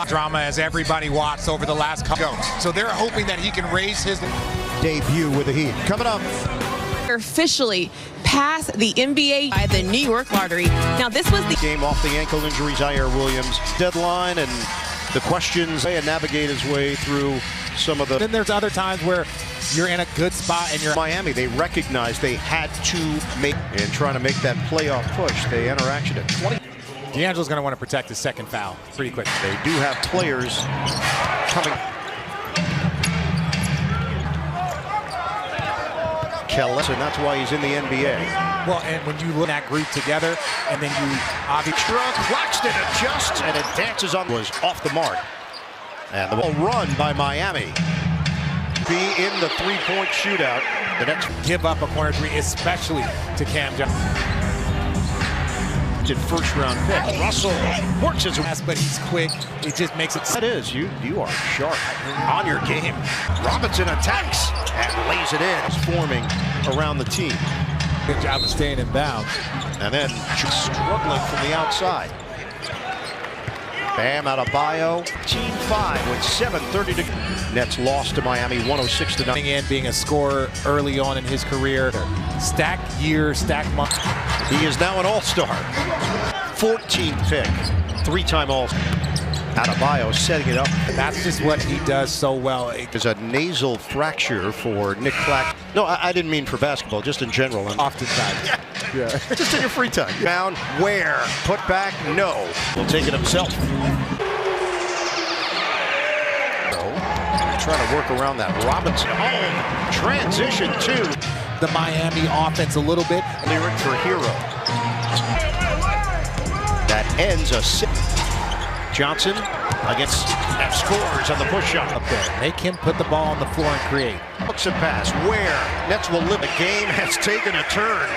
Drama as everybody watched over the last couple. So they're hoping that he can raise his debut with the Heat. Coming up. Officially passed the NBA by the New York Lottery. Now this was the game off the ankle injury, Zaire Williams. Deadline and the questions and navigate his way through some of the. Then there's other times where you're in a good spot and you're Miami. They recognized they had to make and trying to make that playoff push. They enter action at 20. D'Angelo's going to want to protect his second foul pretty quick. They do have players coming. Kellis, and that's why he's in the NBA. Well, and when you look at that group together, and then you obviously Claxton adjusts, and it dances on. Was off the mark, and the ball run by Miami. Be in the three-point shootout. The next give up a corner three, especially to Cam Johnson. First-round pick. Russell works his ass, but he's quick. It just makes it. That is, you are sharp on your game. Robinson attacks and lays it in. It's forming around the team. Good job of staying in bounds. And then struggling from the outside. Bam out of Bio. Team 5 with 7:30 to go. Nets lost to Miami 106 to 9. In being a scorer early on in his career. Stacked year, stacked month. He is now an all-star. 14th pick. Three-time all-star. Adebayo setting it up. That's just what he does so well. There's a nasal fracture for Nick Claxton. No, I didn't mean for basketball, just in general. Oftentimes. Yeah. Just in your free time. Down, where? Put back, no. Will take it himself. Trying to work around that. Robinson home. Transition to the Miami offense a little bit. Lyric for Hero. That ends a six. Johnson against and scores on the push shot. Up there. Make him put the ball on the floor and create. Looks a pass. Where? Nets will live. The game has taken a turn.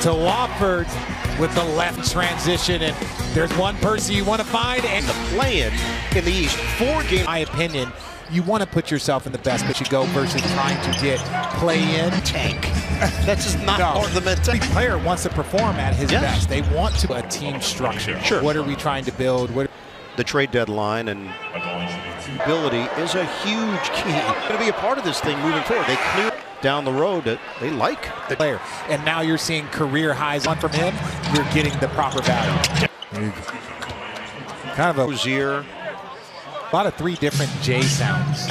To Wofford with the left transition, and there's one person you want to find. And the play-in in the East. 4 games. In my opinion, you want to put yourself in the best but you go versus trying to get play-in. Tank. That's just not part of the mentality. Every player wants to perform at his best. They want to a team structure. Sure. What are we trying to build? The trade deadline and ability is a huge key. Going to be a part of this thing moving forward. They clear down the road that they like the player, and now you're seeing career highs on from him. You're getting the proper value. Kind of a Rozier. A lot of 3 different J sounds.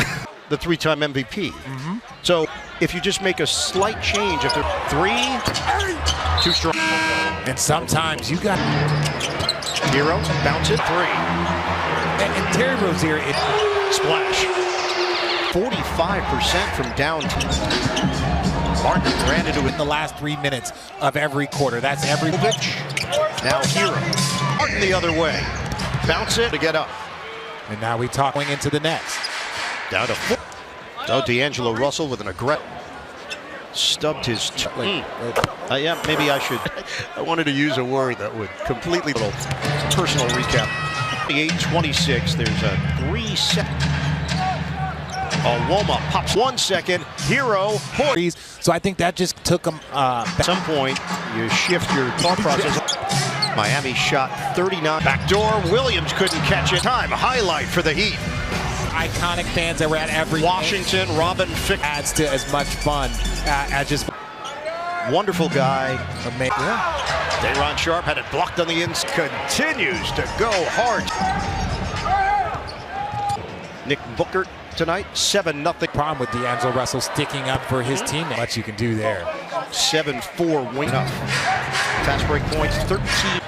The 3-time MVP. So if you just make a slight change, if they're 3, too strong. And sometimes you got Hero, bounce it, 3. And Terry Rozier, splash. 45% from down. Martin ran into it in the last 3 minutes of every quarter. That's every pitch. Now Hero. Martin the other way. Bounce it to get up. And now we talk going into the next. Down to 4. So D'Angelo Russell with an aggressive. Stubbed his yeah, maybe I should. I wanted to use a word that would completely little personal recap. 28-26. There's a 3-second. Woma pops 1 second. Hero. So I think that just took him. At some point, you shift your thought process. Miami shot 39. Backdoor. Williams couldn't catch it. Time highlight for the Heat. Iconic fans that were at every Washington. game. Robin Fick adds to as much fun as just wonderful guy. Amazing. Yeah. Day'Ron Sharp had it blocked on the inside. Continues to go hard. Nick Booker tonight 7-0. Problem with D'Angelo Russell sticking up for his teammate. Much you can do there. 7-4 win up. Fast break points 13.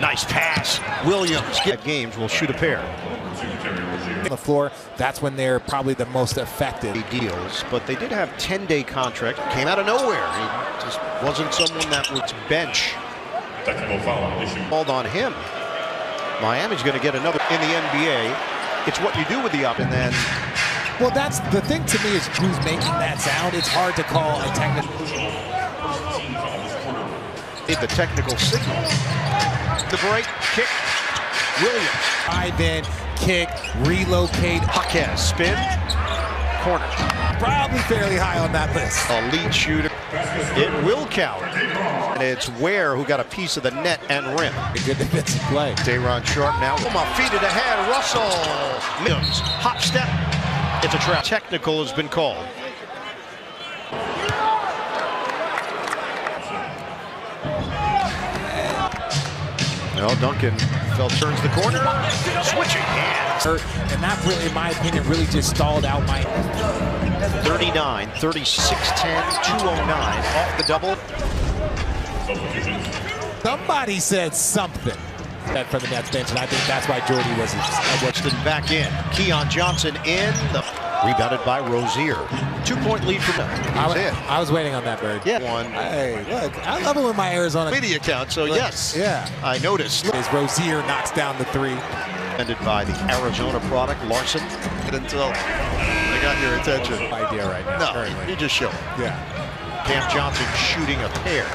Nice pass. Williams get games will shoot a pair. On the floor, that's when they're probably the most effective. Deals, but they did have 10-day contract. Came out of nowhere. He just wasn't someone that would bench. Called on him. Miami's going to get another in the NBA. It's what you do with the up, and then. Well, that's the thing to me is who's making that sound. It's hard to call a technical. The technical signal. The break, kick, Williams. Dive in, kick, relocate. Jaquez, spin, corner. Probably fairly high on that list. A lead shooter. It will count. And it's Ware who got a piece of the net and rim. A good defensive play. Dayron Sharp now. Feed it ahead. Russell. Williams. Hop step. It's a trap. Technical has been called. No, Duncan turns the corner. Switching hands. And that really, in my opinion, really just stalled out my 39, 36, 10, 209 off the double. Somebody said something that for the Nets bench, and I think that's why Jordy was Weston back in. Keon Johnson in. Rebounded by Rozier. 2-point lead for them. I was waiting on that, Bird. Yeah. One. Hey, look, I love it when my Arizona media account, so yes. Yeah. I noticed. As Rozier knocks down the three. Ended by the Arizona product, Larson. Until I got your attention. Idea right now. No, currently. you just show it. Yeah. Cam Johnson shooting a pair.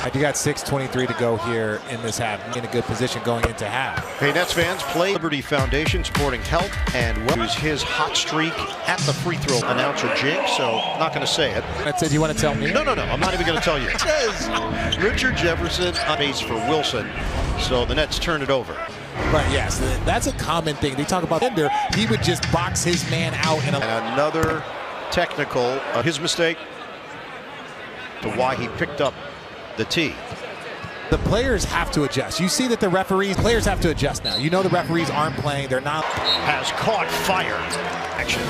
I do got 6:23 to go here in this half. In a good position going into half. Hey, Nets fans, play Liberty Foundation supporting health and use his hot streak at the free throw announcer Jake, so not going to say it. That's it. You want to tell me? No. I'm not even going to tell you. It says Richard Jefferson on base for Wilson, so the Nets turn it over. But yes, that's a common thing. They talk about Bender. He would just box his man out. And another technical, his mistake, to why he picked up the tee. The players have to adjust. You see that the players have to adjust now. You know the referees aren't playing. They're not. Has caught fire. Action.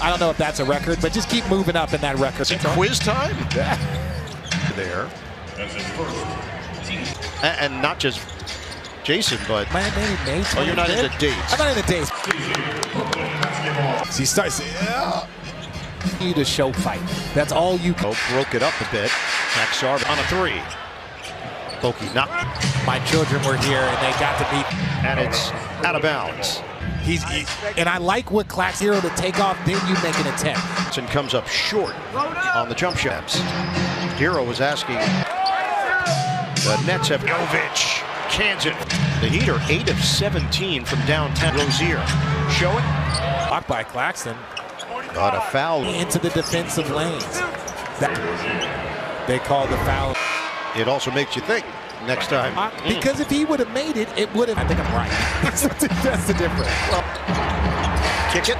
I don't know if that's a record, but just keep moving up in that record. Quiz time? There. And not just Jason, but you're not into dates. I'm not into dates. So he starts you to show fight. That's all you can. Broke it up a bit. Maxar on a three. Bokey knocked. My children were here and they got to meet. And it's out of bounds. And I like what Clack's hero to take off, then you make an attempt. And comes up short on the jump shots. Hero was asking. The Nets have Elvich. Cans it. The Heater 8 of 17 from downtown. Rozier. Show it. Blocked by Claxton. Got a foul. Into the defensive lanes. They called the foul. It also makes you think next time. Because if he would have made it, it would have. I think I'm right. That's the difference. Kick it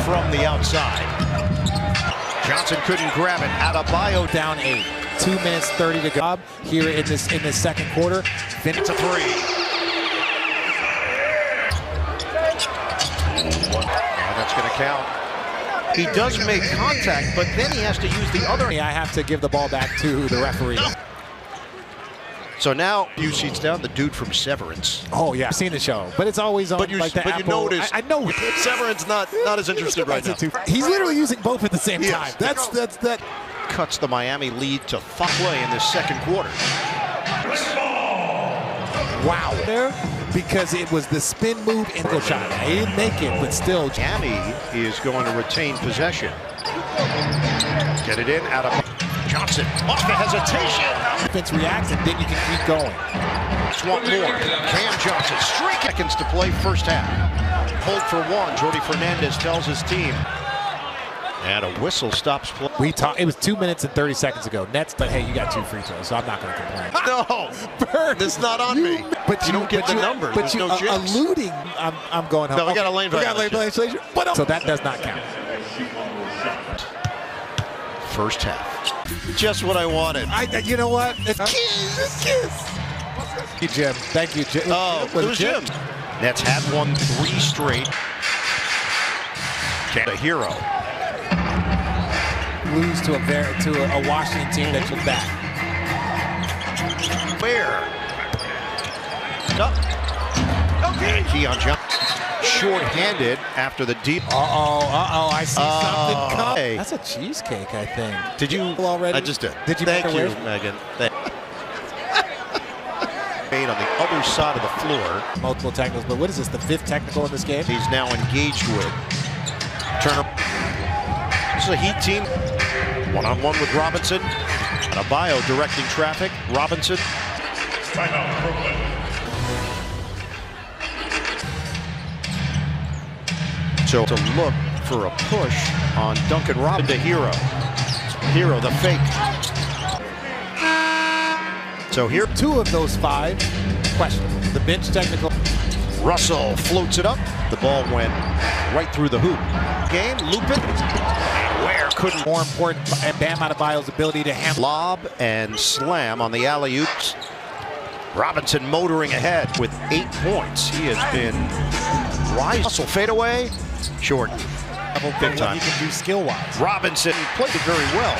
from the outside. Johnson couldn't grab it. Adebayo down 8. 2 minutes 30 to go here in this second quarter. It's a three. That's going to count. He does make contact, but then he has to use the other. I have to give the ball back to the referee. So now, a few seats down, the dude from Severance. Oh yeah, I've seen the show, but it's always on. But you notice. I know. Severance not as interested right now. He's literally using both at the same time. That's that. Cuts the Miami lead to Fuckway in this second quarter. Wow. There, because it was the spin move and the shot. He didn't make it, but still. Miami is going to retain possession. Get it in out of Johnson. Off the hesitation. Defense reacts, and then you can keep going. Just one more. Cam Johnson. Seconds to play first half. Hold for one. Jordy Fernandez tells his team. And a whistle stops play. It was 2 minutes and 30 seconds ago. Nets, but hey, you got 2 free throws, so I'm not going to complain. No, Bird, it's not on me. But you don't get the numbers. But you alluding, I'm going home. No, we got a lane violation. So that does not count. First half. Just what I wanted. You know what? Kiss. Thank you, Jim. Thank you, Jim. Oh, it was Jim. Nets had won 3 straight. The hero. Lose to a Washington team that took back. Where? Okay. Keon Johnson short-handed after the deep. I see something coming. Hey. That's a cheesecake, I think. Did you already? I just did. Did you? Thank you, Megan. Made on the other side of the floor. Multiple technicals, but what is this? The 5th technical in this game? He's now engaged with Turner. This is a Heat team. One-on-one with Robinson. Adebayo directing traffic. Robinson. So to look for a push on Duncan Robinson to Hero. Hero, the fake. So here, 2 of those 5 questions. The bench technical. Russell floats it up. The ball went right through the hoop. Game, loop it. And Ware couldn't. More important, and Bam Adebayo's ability to handle. Lob and slam on the alley-oops. Robinson motoring ahead with 8 points. He has been rising. Russell fadeaway, short. Big time. He can do skill-wise. Robinson played it very well.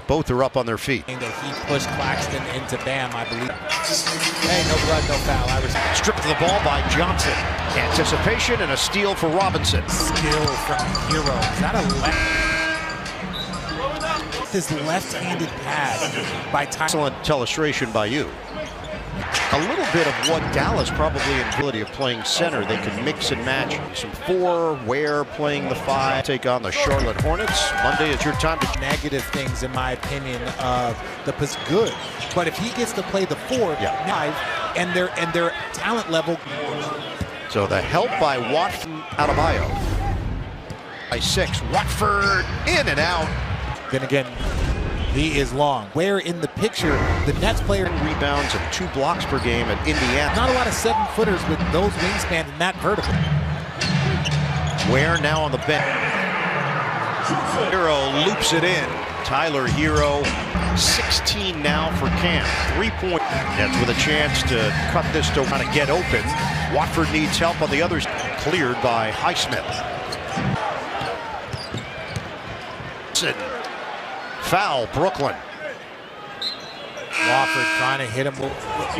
Both are up on their feet. That he pushed Claxton into Bam, I believe. Hey, no blood, no foul. Stripped of the ball by Johnson. Anticipation and a steal for Robinson. Skill from Hero. Is that a left? His left-handed pass by Tyler. Excellent illustration by you. A little bit of what Dallas probably in ability of playing center. They can mix and match. Some 4, Ware playing the 5. Take on the Charlotte Hornets. Monday is your time to negative things, in my opinion, of the good. But if he gets to play the 4, 5, and their talent level. So the help by Watford Adebayo. By 6, Watford in and out. Then again, he is long. Where in the picture, the Nets player rebounds and 2 blocks per game at Indiana. Not a lot of 7-footers with those wingspan and that vertical. Ware now on the bench. Hero loops it in. Tyler Hero, 16 now for Cam. 3-point. Nets with a chance to cut this to kind of get open. Watford needs help on the others. Cleared by Highsmith. Foul, Brooklyn. Wofford trying to hit him.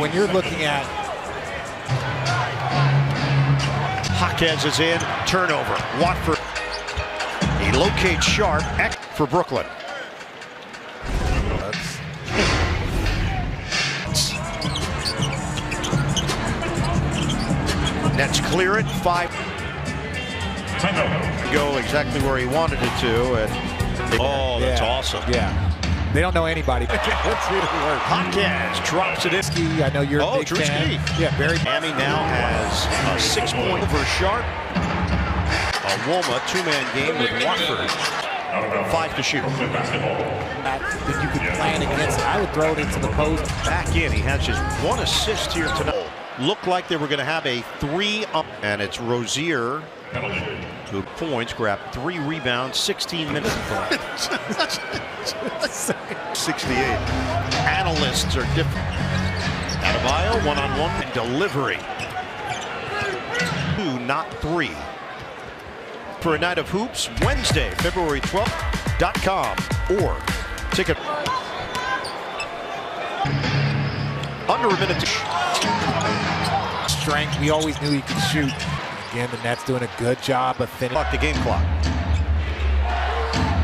When you're looking at Jaquez is in, turnover. Watford. He locates Sharp for Brooklyn. Nets clear it. 5. Go exactly where he wanted it to. And oh, that's awesome. Yeah. They don't know anybody. Let's see it work. Jaquez drops it in. I know you're a big fan. Yeah, very. Miami now has a 6-point over Sharp. A Woma 2-man game with Watford. 5 to shoot. That you could plan against it. I would throw it into the post. Back in. He has just 1 assist here tonight. Looked like they were going to have a 3-up. And it's Rozier who points, grabbed 3 rebounds, 16 minutes. 68. Analysts are different. Adebayo, 1-on-1 and delivery. 2, not 3. For a night of hoops, Wednesday, February 12th.com or ticket. Under a minute to strength. We always knew he could shoot. Again, the Nets doing a good job of finishing. The game clock.